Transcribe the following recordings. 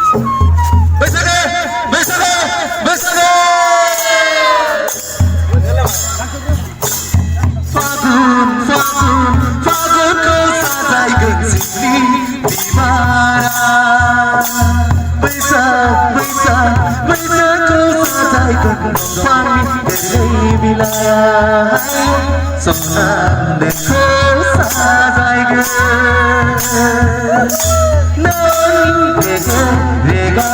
बैसागो बैसागो बैसागो फागुन फागुन फागुनखौ साजायगोन सिख्रि बिबारा बैसाग बैसाग बैसागखौ साजायगोन दंफांनि गोरलै बिलाइ सना नोंखौ साजायगोन नोंनि रेगा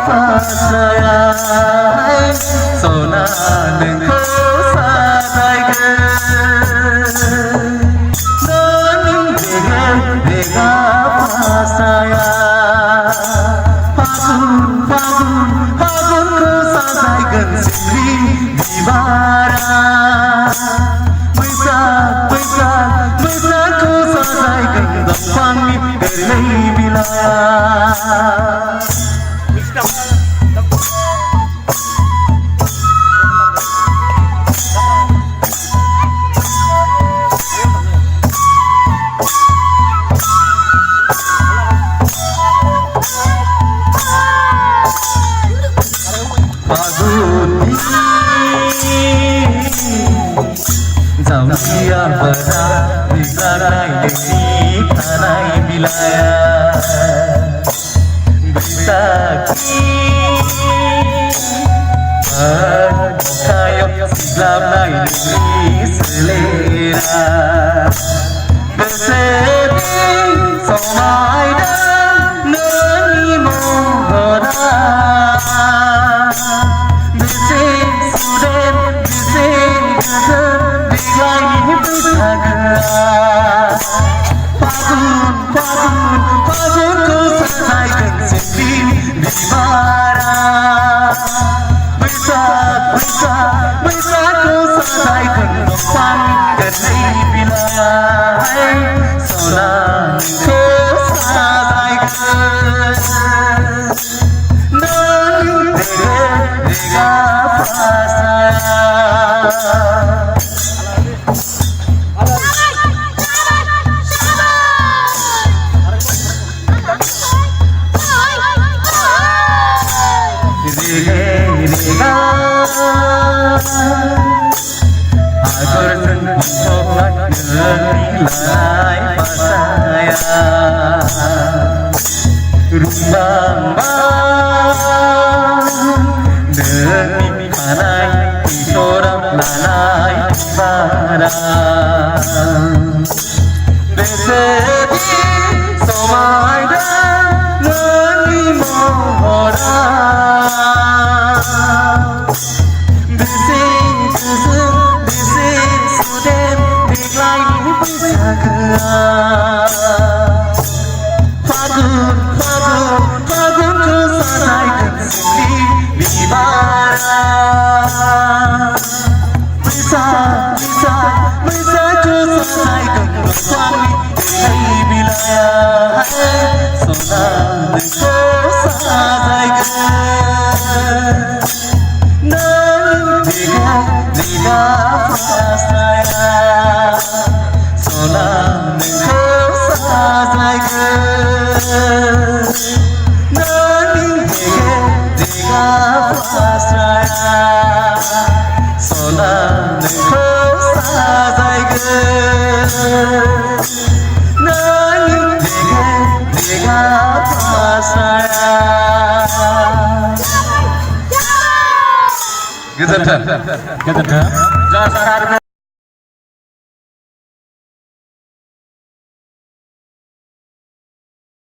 फास्रायाय सना नोंखौ साजायगोन नोंनि रेगा फास्राया फागुनखौ साजायगोन सिख्रि बिबारा बैसागखौ साजायगोन दंफांनि गोरलै बिलाइ जावलिया बरा बिगानाय नोंनि थानाय बिलाइया बैसागनि अखायाव सिग्लाबनाय नोंनि सोलेरा बेसेदि समायना नोंनि महरा बेसे सुदेम बेसे गोजोन बिलाइनि बैसागोआ फागुनखौ साजायगोन सिख्रि बिबारा बैसागखौ साजायगोन दंफांनि गोरलै बिलाइ सना नोंखौ साजायगोन नोंनि रेगा फास्राया आगरजों बुंफबनाय नोंनि लानाय फास्राया रुंबांबा नोंनि खानाय बिथराव लानाय बिबारा बेसेदि समायना नोंनि महरा बेसे गोजोन बेसे सुदेम देग्लायनि बैसागोआ फागुनखौ साजायगोन सिख्रि बिबारा बैसागखौ साजायगोन दंफांनि गोरलै बिलाइ सना नोंखौ साजायगोन रेगा फास्राया सना नोंखौ साजायगोन नोंनि रेगा फास्राया सना नोंखौ साजायगोन नोंनि रेगा फास्राया गोजोन्थों।